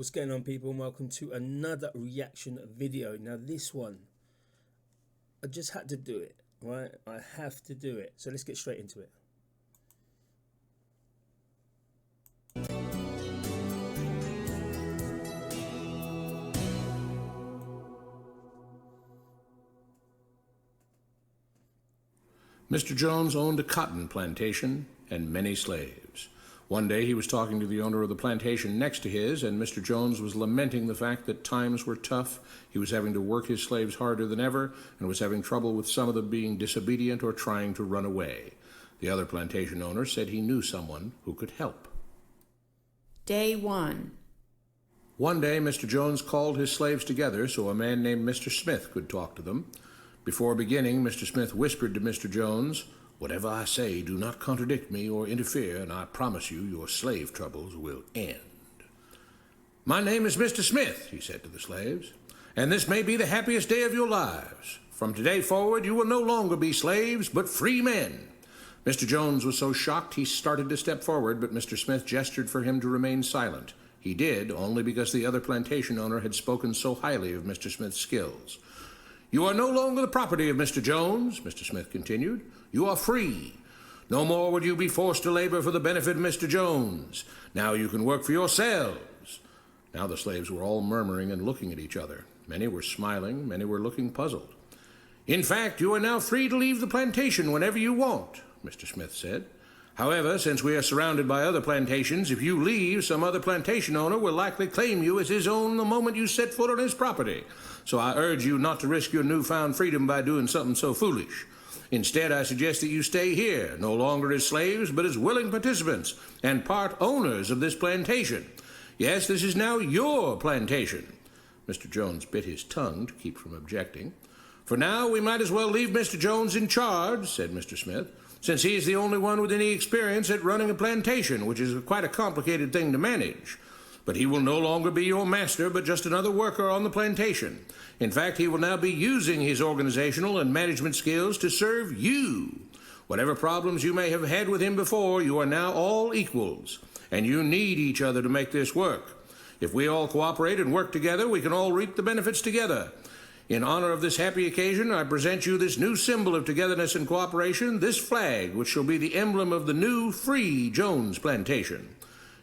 What's going on, people, and welcome to another reaction video. Now this one, I just had to do it, right? I have to do it. So let's get straight into it. Mr. Jones owned a cotton plantation and many slaves. One day he was talking to the owner of the plantation next to his, and Mr. Jones was lamenting the fact that times were tough. He was having to work his slaves harder than ever, and was having trouble with some of them being disobedient or trying to run away. The other plantation owner said he knew someone who could help. Day 1. One day Mr. Jones called his slaves together so a man named Mr. Smith could talk to them. Before beginning, Mr. Smith whispered to Mr. Jones, "Whatever I say, do not contradict me or interfere, and I promise you your slave troubles will end." "My name is Mr. Smith," he said to the slaves, "and this may be the happiest day of your lives. From today forward, you will no longer be slaves, but free men." Mr. Jones was so shocked he started to step forward, but Mr. Smith gestured for him to remain silent. He did, only because the other plantation owner had spoken so highly of Mr. Smith's skills. "You are no longer the property of Mr. Jones," Mr. Smith continued. "You are free. No more would you be forced to labor for the benefit of Mr. Jones. Now you can work for yourselves." Now the slaves were all murmuring and looking at each other. Many were smiling, many were looking puzzled. "In fact, you are now free to leave the plantation whenever you want," Mr. Smith said. "However, since we are surrounded by other plantations, if you leave, some other plantation owner will likely claim you as his own the moment you set foot on his property. So I urge you not to risk your newfound freedom by doing something so foolish. Instead, I suggest that you stay here, no longer as slaves, but as willing participants and part owners of this plantation. Yes, this is now your plantation." Mr. Jones bit his tongue to keep from objecting. "For now, we might as well leave Mr. Jones in charge," said Mr. Smith, "since he is the only one with any experience at running a plantation, which is quite a complicated thing to manage. But he will no longer be your master, but just another worker on the plantation. In fact, he will now be using his organizational and management skills to serve you. Whatever problems you may have had with him before, you are now all equals, and you need each other to make this work. If we all cooperate and work together, we can all reap the benefits together. In honor of this happy occasion, I present you this new symbol of togetherness and cooperation, this flag, which shall be the emblem of the new, free Jones plantation."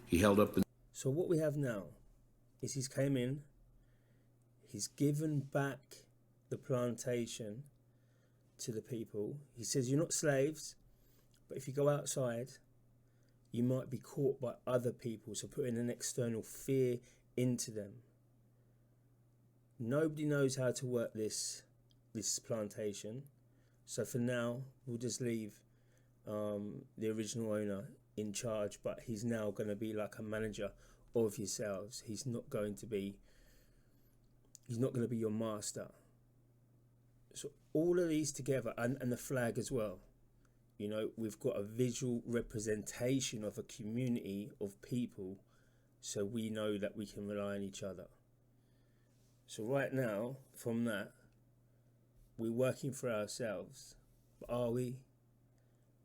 He held up the... So what we have now is he's came in, he's given back the plantation to the people. He says, "You're not slaves, but if you go outside, you might be caught by other people." So putting an external fear into them. Nobody knows how to work this plantation. So for now, we'll just leave the original owner in charge, but he's now going to be like a manager of yourselves. He's not going to be your master. So all of these together, and the flag as well, you know, we've got a visual representation of a community of people, so we know that we can rely on each other. So right now, from that, we're working for ourselves. But are we?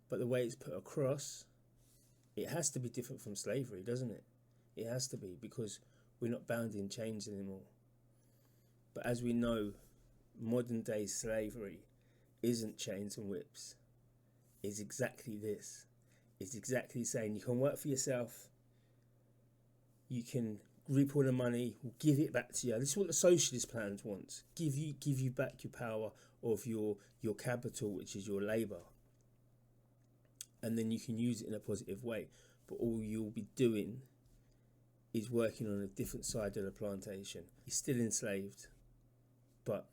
But the way it's put across, it has to be different from slavery, doesn't it? It has to be, because we're not bound in chains anymore. But as we know, modern day slavery isn't chains and whips. It's exactly this. It's exactly saying you can work for yourself, you can reap all the money, we'll give it back to you. This is what the socialist plans wants. Give you back your power of your capital, which is your labour. And then you can use it in a positive way. But all you'll be doing is working on a different side of the plantation. You're still enslaved, but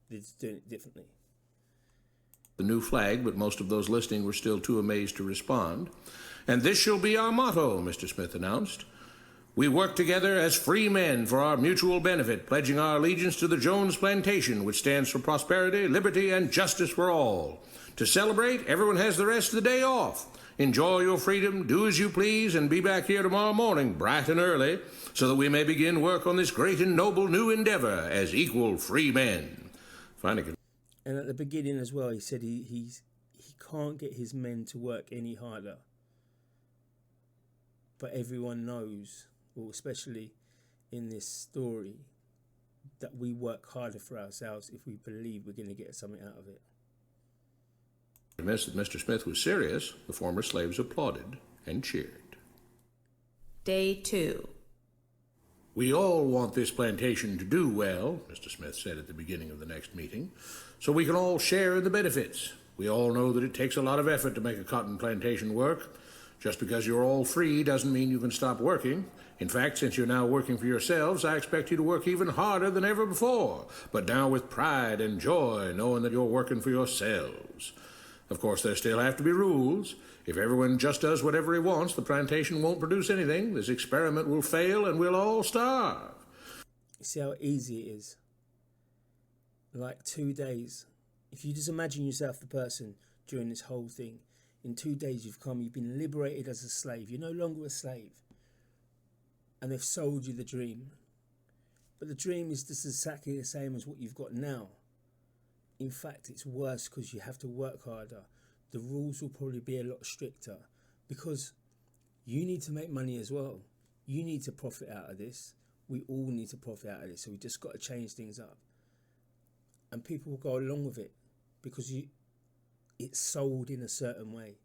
they're just doing it differently. The new flag, but most of those listening were still too amazed to respond. "And this shall be our motto," Mr. Smith announced. "We work together as free men for our mutual benefit, pledging our allegiance to the Jones Plantation, which stands for prosperity, liberty, and justice for all. To celebrate, everyone has the rest of the day off. Enjoy your freedom, do as you please, and be back here tomorrow morning, bright and early, so that we may begin work on this great and noble new endeavor as equal free men." Finally, and at the beginning as well, he said he can't get his men to work any harder. But everyone knows, well, especially in this story that we work harder for ourselves if we believe we're going to get something out of it. Convinced that Mr. Smith was serious, the former slaves applauded and cheered. Day 2. We all want this plantation to do well, Mr. Smith said at the beginning of the next meeting, so we can all share in the benefits. We all know that it takes a lot of effort to make a cotton plantation work. Just because you're all free doesn't mean you can stop working. In fact, since you're now working for yourselves, I expect you to work even harder than ever before, but now with pride and joy, knowing that you're working for yourselves. Of course, there still have to be rules. If everyone just does whatever he wants, the plantation won't produce anything. This experiment will fail and we'll all starve. You see how easy it is? Like 2 days. If you just imagine yourself the person during this whole thing, in 2 days you've been liberated as a slave. You're no longer a slave. And they've sold you the dream. But the dream is just exactly the same as what you've got now. In fact, it's worse because you have to work harder. The rules will probably be a lot stricter because you need to make money as well. You need to profit out of this. We all need to profit out of this. So we just got to change things up. And people will go along with it because it's sold in a certain way.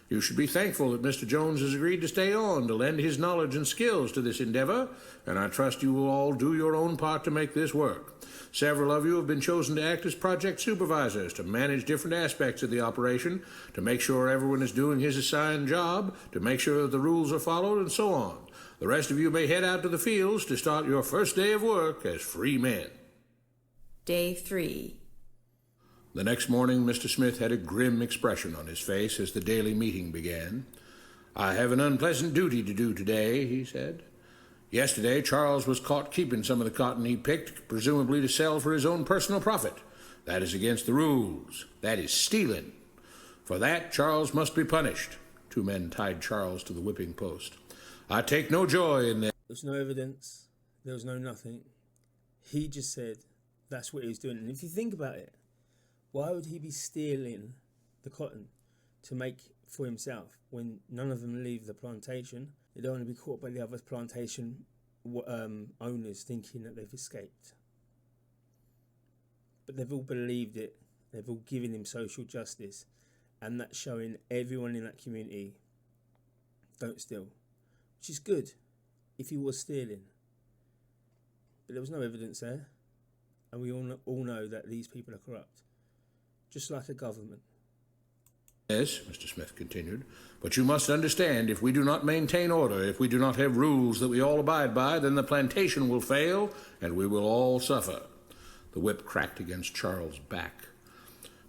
You should be thankful that Mr. Jones has agreed to stay on to lend his knowledge and skills to this endeavor, and I trust you will all do your own part to make this work. Several of you have been chosen to act as project supervisors to manage different aspects of the operation, to make sure everyone is doing his assigned job, to make sure that the rules are followed, and so on. The rest of you may head out to the fields to start your first day of work as free men. Day 3. The next morning, Mr. Smith had a grim expression on his face as the daily meeting began. I have an unpleasant duty to do today, he said. Yesterday, Charles was caught keeping some of the cotton he picked, presumably to sell for his own personal profit. That is against the rules. That is stealing. For that, Charles must be punished. 2 men tied Charles to the whipping post. I take no joy in this. There was no evidence. There was no nothing. He just said that's what he was doing. And if you think about it, why would he be stealing the cotton to make for himself when none of them leave the plantation? They don't want to be caught by the other plantation owners thinking that they've escaped. But they've all believed it. They've all given him social justice. And that's showing everyone in that community, don't steal. Which is good if he was stealing. But there was no evidence there. And we all know that these people are corrupt. Just like a government. Yes, Mr. Smith continued, but you must understand, if we do not maintain order, if we do not have rules that we all abide by, then the plantation will fail and we will all suffer. The whip cracked against Charles' back.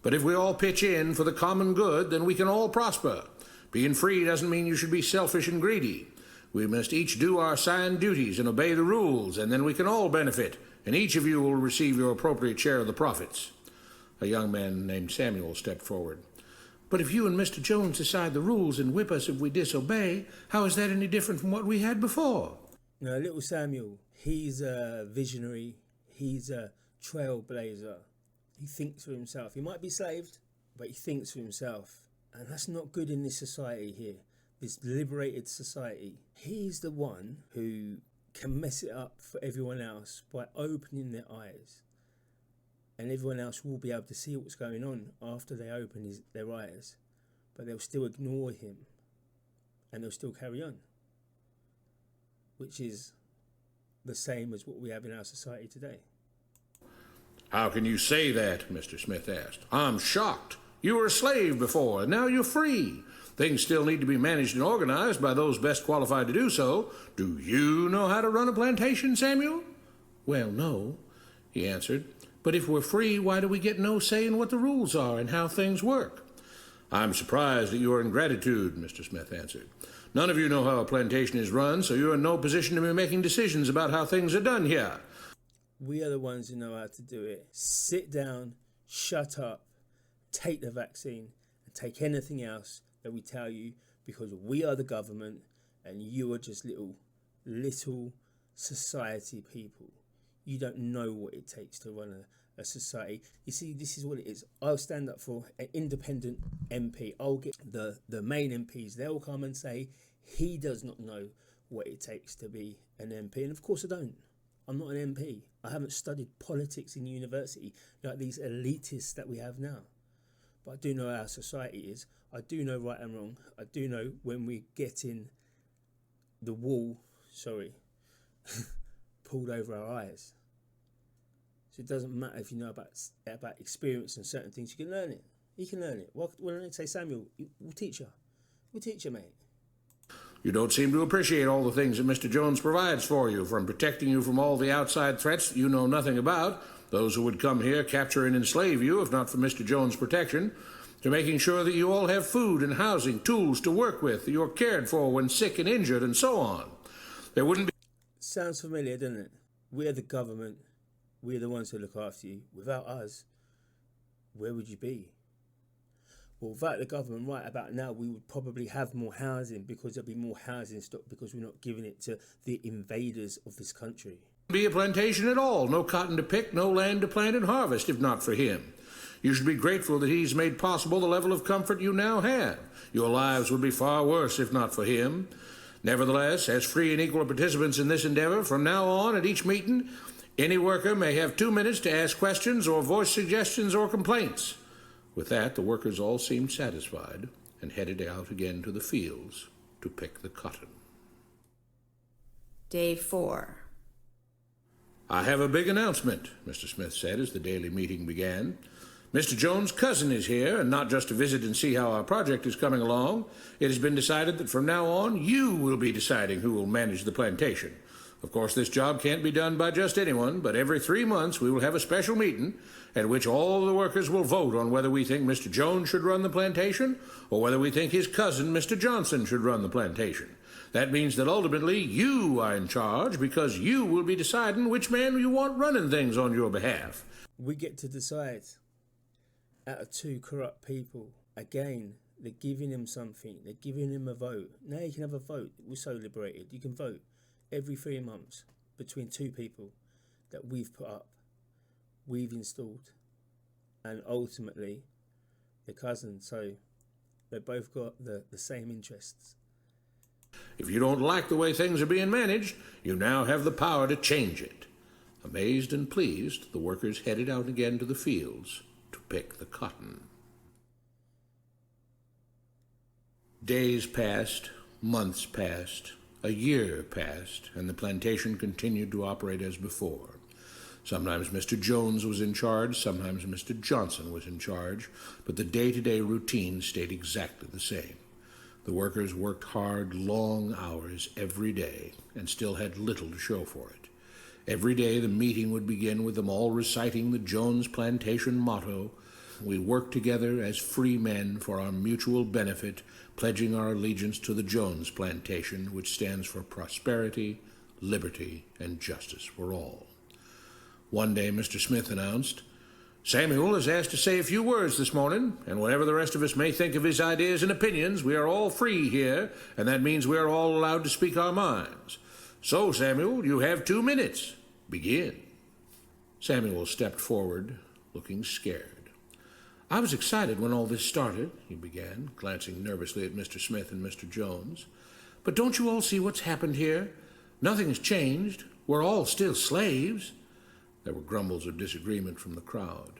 But if we all pitch in for the common good, then we can all prosper. Being free doesn't mean you should be selfish and greedy. We must each do our assigned duties and obey the rules, and then we can all benefit, and each of you will receive your appropriate share of the profits. A young man named Samuel stepped forward. But if you and Mr. Jones decide the rules and whip us if we disobey, how is that any different from what we had before? Now, little Samuel, he's a visionary. He's a trailblazer. He thinks for himself. He might be slaved, but he thinks for himself. And that's not good in this society here, this liberated society. He's the one who can mess it up for everyone else by opening their eyes. And everyone else will be able to see what's going on after they open their eyes. But they'll still ignore him. And they'll still carry on. Which is the same as what we have in our society today. How can you say that? Mr. Smith asked. I'm shocked. You were a slave before, and now you're free. Things still need to be managed and organized by those best qualified to do so. Do you know how to run a plantation, Samuel? Well, no, he answered. But if we're free, why do we get no say in what the rules are and how things work? I'm surprised at your ingratitude, Mr. Smith answered. None of you know how a plantation is run, so you're in no position to be making decisions about how things are done here. We are the ones who know how to do it. Sit down, shut up, take the vaccine, and take anything else that we tell you, because we are the government and you are just little society people. You don't know what it takes to run a society. You see, this is what it is. I'll stand up for an independent MP. I'll get the main MPs. They'll come and say, he does not know what it takes to be an MP. And of course I don't. I'm not an MP. I haven't studied politics in university like these elitists that we have now. But I do know how our society is. I do know right and wrong. I do know when we're getting the wall, pulled over our eyes. So it doesn't matter if you know about experience and certain things. You can learn it. You can learn it. Well, when I say Samuel, we'll teach you. We'll teach you, mate. You don't seem to appreciate all the things that Mr. Jones provides for you, from protecting you from all the outside threats that you know nothing about, those who would come here, capture and enslave you, if not for Mr. Jones' protection, to making sure that you all have food and housing, tools to work with, that you're cared for when sick and injured, and so on. There wouldn't be... Sounds familiar, doesn't it? We're the government. We're the ones who look after you. Without us, where would you be? Well, without the government right about now, we would probably have more housing, because there'll be more housing stock because we're not giving it to the invaders of this country. Be a plantation at all. No cotton to pick, no land to plant and harvest, if not for him. You should be grateful that he's made possible the level of comfort you now have. Your lives would be far worse if not for him. Nevertheless, as free and equal participants in this endeavor, from now on at each meeting, any worker may have 2 minutes to ask questions or voice suggestions or complaints. With that, the workers all seemed satisfied and headed out again to the fields to pick the cotton. Day 4. I have a big announcement, Mr. Smith said as the daily meeting began. Mr. Jones' cousin is here, and not just to visit and see how our project is coming along. It has been decided that from now on, you will be deciding who will manage the plantation. Of course, this job can't be done by just anyone, but every 3 months we will have a special meeting at which all the workers will vote on whether we think Mr. Jones should run the plantation or whether we think his cousin, Mr. Johnson, should run the plantation. That means that ultimately you are in charge, because you will be deciding which man you want running things on your behalf. We get to decide out of 2 corrupt people. Again, they're giving him something. They're giving him a vote. Now you can have a vote. We're so liberated. You can vote every 3 months between 2 people that we've put up, we've installed, and ultimately the cousins. So they've both got the same interests. If you don't like the way things are being managed, you now have the power to change it. Amazed and pleased, the workers headed out again to the fields to pick the cotton. Days passed, months passed, a year passed, and the plantation continued to operate as before. Sometimes Mr. Jones was in charge, sometimes Mr. Johnson was in charge, but the day-to-day routine stayed exactly the same. The workers worked hard, long hours every day, and still had little to show for it. Every day the meeting would begin with them all reciting the Jones Plantation motto, "We work together as free men for our mutual benefit, pledging our allegiance to the Jones Plantation, which stands for prosperity, liberty, and justice for all." One day Mr. Smith announced, "Samuel is asked to say a few words this morning, and whatever the rest of us may think of his ideas and opinions, we are all free here, and that means we are all allowed to speak our minds. So, Samuel, you have 2 minutes. Begin." Samuel stepped forward, looking scared. "I was excited when all this started," he began, glancing nervously at Mr. Smith and Mr. Jones. "But don't you all see what's happened here? Nothing has changed. We're all still slaves." There were grumbles of disagreement from the crowd.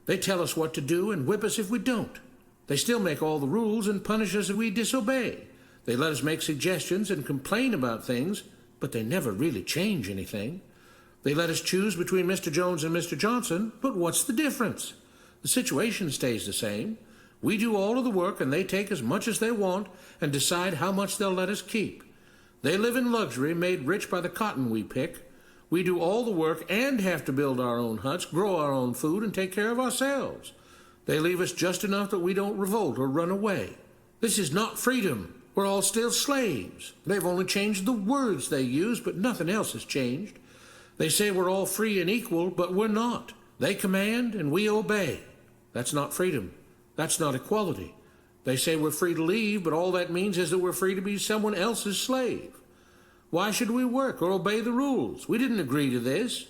"They tell us what to do and whip us if we don't. They still make all the rules and punish us if we disobey. They let us make suggestions and complain about things, but they never really change anything. They let us choose between Mr. Jones and Mr. Johnson, but what's the difference? The situation stays the same. We do all of the work and they take as much as they want and decide how much they'll let us keep. They live in luxury, made rich by the cotton we pick. We do all the work and have to build our own huts, grow our own food, and take care of ourselves. They leave us just enough that we don't revolt or run away. This is not freedom. We're all still slaves. They've only changed the words they use, but nothing else has changed. They say we're all free and equal, but we're not. They command and we obey. That's not freedom. That's not equality. They say we're free to leave, but all that means is that we're free to be someone else's slave. Why should we work or obey the rules? We didn't agree to this.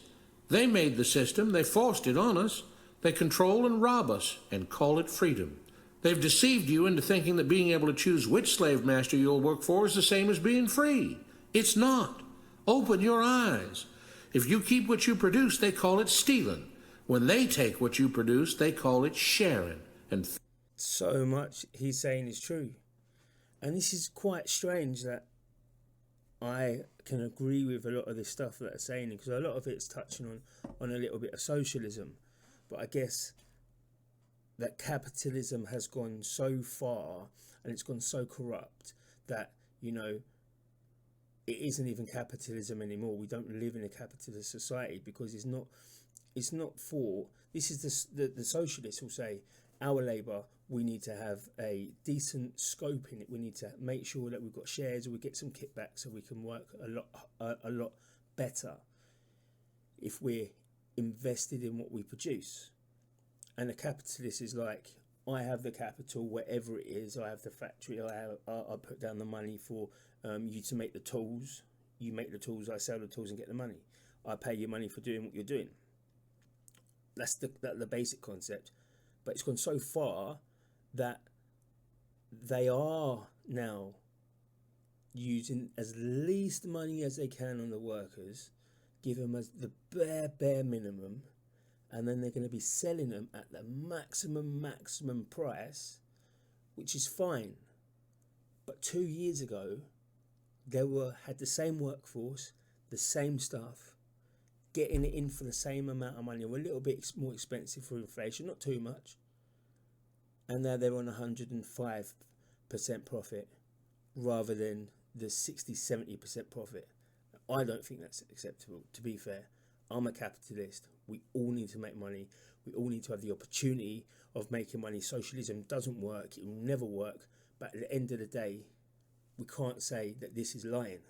They made the system. They forced it on us. They control and rob us and call it freedom. They've deceived you into thinking that being able to choose which slave master you'll work for is the same as being free. It's not. Open your eyes. If you keep what you produce, they call it stealing. When they take what you produce, they call it sharing. And so much he's saying is true. And this is quite strange that I can agree with a lot of this stuff that they're saying, because a lot of it's touching on a little bit of socialism. But I guess that capitalism has gone so far and it's gone so corrupt that, you know, it isn't even capitalism anymore. We don't live in a capitalist society because it's not for, this is the socialists will say, our labour, we need to have a decent scope in it. We need to make sure that we've got shares, or we get some kickback so we can work a lot better if we're invested in what we produce. And the capitalist is like, I have the capital, whatever it is. I have the factory. I put down the money for you to make the tools. You make the tools. I sell the tools and get the money. I pay you money for doing what you're doing. That's the basic concept. But it's gone so far that they are now using as least money as they can on the workers, give them as the bare minimum, and then they're going to be selling them at the maximum price, which is fine. But 2 years ago, they had the same workforce, the same stuff, getting it in for the same amount of money, or a little bit more expensive for inflation, not too much. And now they're on 105% profit rather than the 60-70% profit. I don't think that's acceptable, to be fair. I'm a capitalist. We all need to make money. We all need to have the opportunity of making money. Socialism doesn't work. It will never work. But at the end of the day, we can't say that this is lying.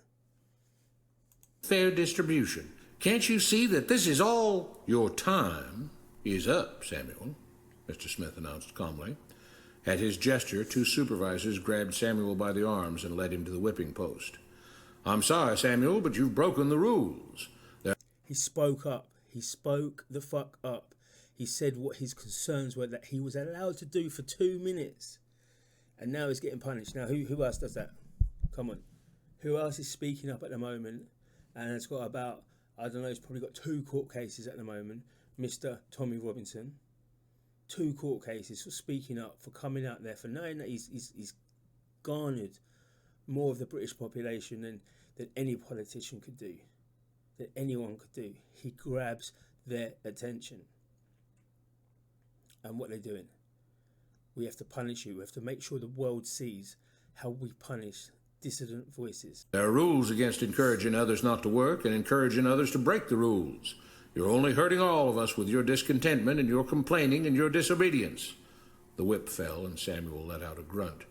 fair distribution. Can't you see that this is all? Your time is up, Samuel, Mr. Smith announced calmly. At his gesture, two supervisors grabbed Samuel by the arms and led him to the whipping post. I'm sorry, Samuel, but you've broken the rules. He spoke up. He spoke the fuck up. He said what his concerns were that he was allowed to do for 2 minutes. And now he's getting punished. Now, who else does that? Come on. Who else is speaking up at the moment? And it's got about, I don't know, he's probably got 2 court cases at the moment. Mr. Tommy Robinson. 2 court cases for speaking up, for coming out there, for knowing that he's garnered more of the British population than any politician could do, that anyone could do. He grabs their attention. And what they're doing, we have to punish you. We have to make sure the world sees how we punish dissident voices. There are rules against encouraging others not to work and encouraging others to break the rules. You're only hurting all of us with your discontentment and your complaining and your disobedience. The whip fell and Samuel let out a grunt.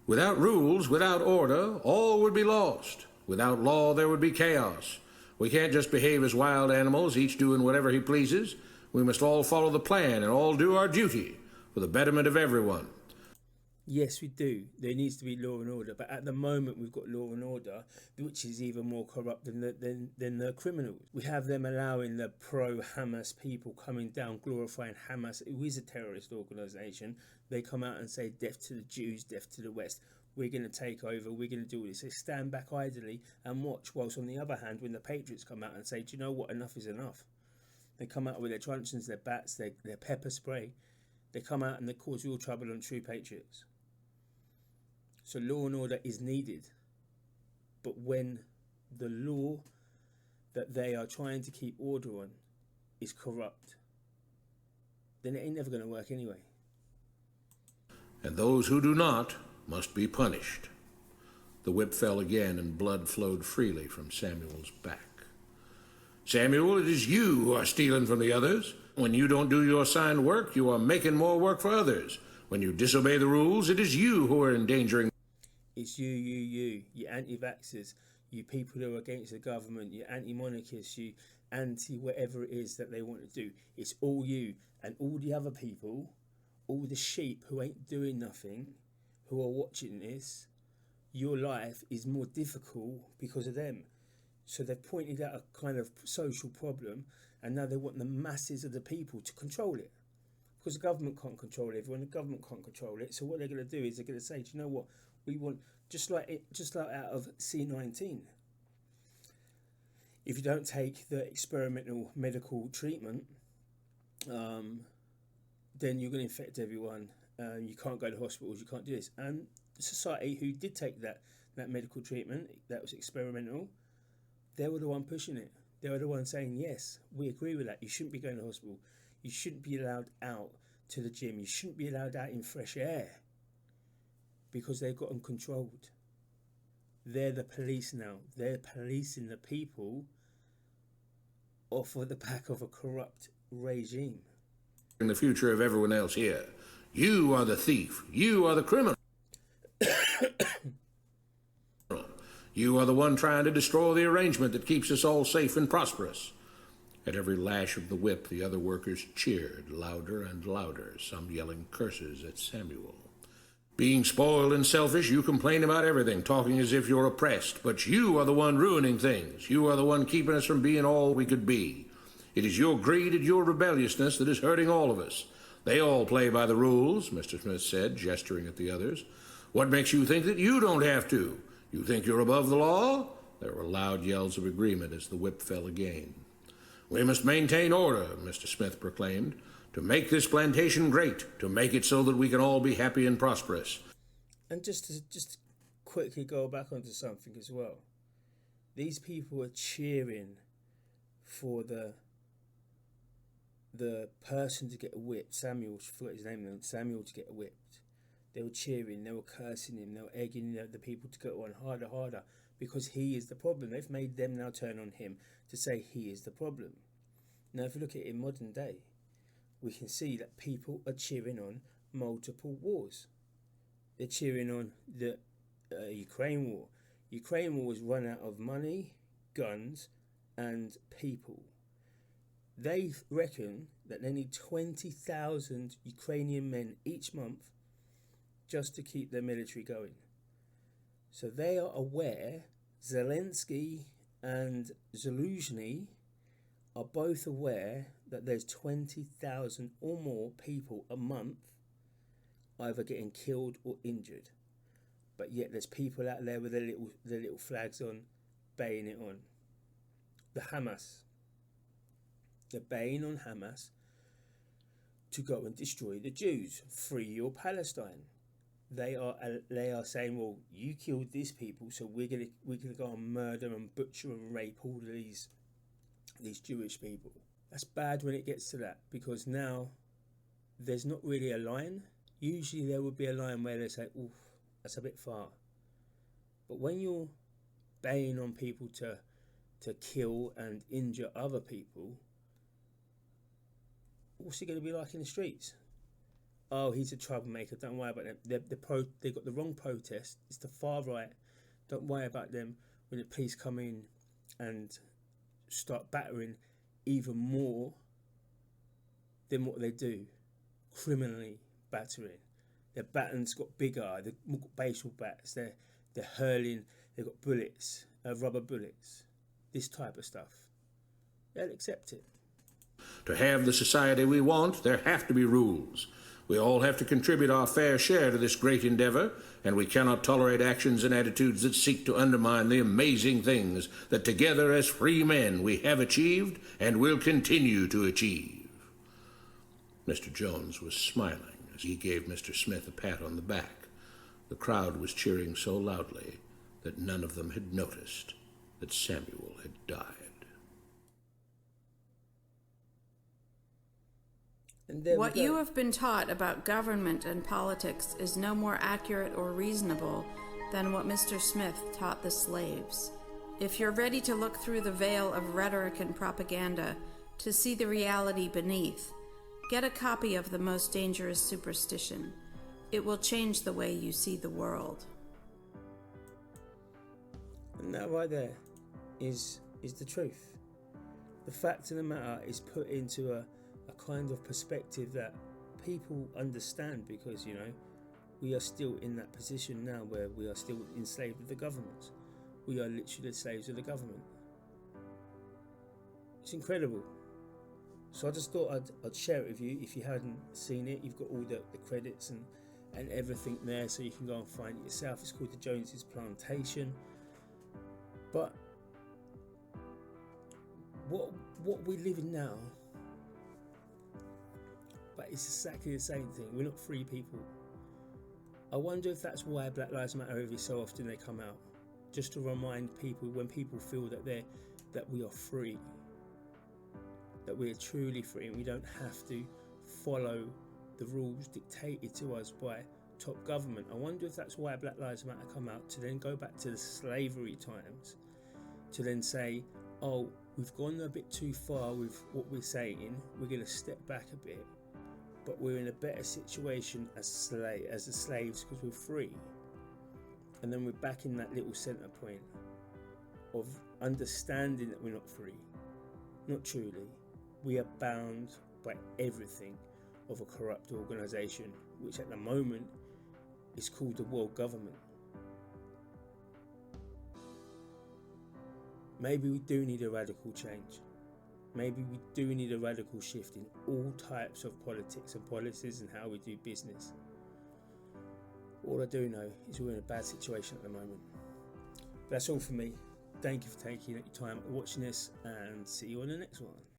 Without rules, without order, all would be lost. Without law, there would be chaos. We can't just behave as wild animals, each doing whatever he pleases. We must all follow the plan and all do our duty for the betterment of everyone. Yes, we do. There needs to be law and order. But at the moment, we've got law and order, which is even more corrupt than the criminals. We have them allowing the pro-Hamas people coming down, glorifying Hamas, who is a terrorist organisation. They come out and say, death to the Jews, death to the West. We're going to take over. We're going to do this. They stand back idly and watch. Whilst on the other hand, when the Patriots come out and say, do you know what? Enough is enough. They come out with their truncheons, their bats, their pepper spray. They come out and they cause real trouble on true patriots. So law and order is needed. But when the law that they are trying to keep order on is corrupt, then it ain't never going to work anyway. And those who do not must be punished. The whip fell again and blood flowed freely from Samuel's back. Samuel, it is you who are stealing from the others. When you don't do your assigned work, you are making more work for others. When you disobey the rules, it is you who are endangering. It's you anti-vaxxers, you people who are against the government, you anti-monarchists, you anti-whatever it is that they want to do. It's all you and all the other people, all the sheep who ain't doing nothing, who are watching this. Your life is more difficult because of them. So they've pointed out a kind of social problem, and now they want the masses of the people to control it. Because the government can't control everyone, the government can't control it. So what they're going to do is they're going to say, do you know what? We want, just like out of C19, if you don't take the experimental medical treatment, then you're going to infect everyone. You can't go to hospitals, you can't do this. And the society who did take that medical treatment that was experimental, they were the one pushing it. They were the one saying, yes, we agree with that. You shouldn't be going to hospital. You shouldn't be allowed out to the gym. You shouldn't be allowed out in fresh air, because they've got them controlled. They're the police now. They're policing the people off of the back of a corrupt regime. In the future of everyone else here. You are the thief. You are the criminal. You are the one trying to destroy the arrangement that keeps us all safe and prosperous. At every lash of the whip, the other workers cheered louder and louder, some yelling curses at Samuel. Being spoiled and selfish, you complain about everything, talking as if you're oppressed. But you are the one ruining things. You are the one keeping us from being all we could be. It is your greed and your rebelliousness that is hurting all of us. They all play by the rules, Mr. Smith said, gesturing at the others. What makes you think that you don't have to? You think you're above the law? There were loud yells of agreement as the whip fell again. We must maintain order, Mr. Smith proclaimed, to make this plantation great, to make it so that we can all be happy and prosperous. And just to quickly go back onto something as well. These people are cheering for the person to get whipped. Samuel, I forgot his name now, Samuel to get whipped. They were cheering, they were cursing him, they were egging the people to go on harder, because he is the problem. They've made them now turn on him to say he is the problem. Now, if you look at it in modern day, we can see that people are cheering on multiple wars. They're cheering on the Ukraine war. Ukraine war was run out of money, guns, and people. They reckon that they need 20,000 Ukrainian men each month just to keep their military going. So they are aware, Zelensky and Zelensky are both aware that there's 20,000 or more people a month either getting killed or injured. But yet there's people out there with their little flags on, baying it on. The Hamas. They're baying on Hamas to go and destroy the Jews. Free your Palestine. They are saying, well, you killed these people, so we're gonna go and murder and butcher and rape all of these Jewish people. That's bad when it gets to that, because now there's not really a line. Usually there would be a line where they say, oof, that's a bit far. But when you're baying on people to kill and injure other people, what's he going to be like in the streets? Oh, he's a troublemaker, don't worry about them. They got the wrong protest. It's the far right. Don't worry about them when the police come in and start battering even more than what they do. Criminally battering. Their batons got bigger. They've got baseball bats. They're hurling. They've got bullets, rubber bullets. This type of stuff. They'll accept it. To have the society we want, there have to be rules. We all have to contribute our fair share to this great endeavor, and we cannot tolerate actions and attitudes that seek to undermine the amazing things that together as free men we have achieved and will continue to achieve. Mr. Jones was smiling as he gave Mr. Smith a pat on the back. The crowd was cheering so loudly that none of them had noticed that Samuel had died. What you have been taught about government and politics is no more accurate or reasonable than what Mr. Smith taught the slaves. If you're ready to look through the veil of rhetoric and propaganda to see the reality beneath, get a copy of The Most Dangerous Superstition. It will change the way you see the world. And that right there is the truth. The fact of the matter is put into a kind of perspective that people understand, because we are still in that position now where we are still enslaved with the government. We are literally slaves of the government. It's incredible. So I just thought I'd share it with you. If you hadn't seen it, you've got all the credits and everything there, so you can go and find it yourself. It's called the Johnson Plantation. But what we live in now, but it's exactly the same thing. We're not free people. I wonder if that's why Black Lives Matter every so often they come out, just to remind people, when people feel that we are free, that we are truly free, and we don't have to follow the rules dictated to us by top government. I wonder if that's why Black Lives Matter come out, to then go back to the slavery times, to then say, oh, we've gone a bit too far with what we're saying, we're going to step back a bit, but we're in a better situation as the slaves because we're free. And then we're back in that little centre point of understanding that we're not free, not truly. We are bound by everything of a corrupt organisation, which at the moment is called the world government. Maybe we do need a radical change. Maybe we do need a radical shift in all types of politics and policies and how we do business. All I do know is we're in a bad situation at the moment. That's all for me. Thank you for taking your time watching this, and see you on the next one.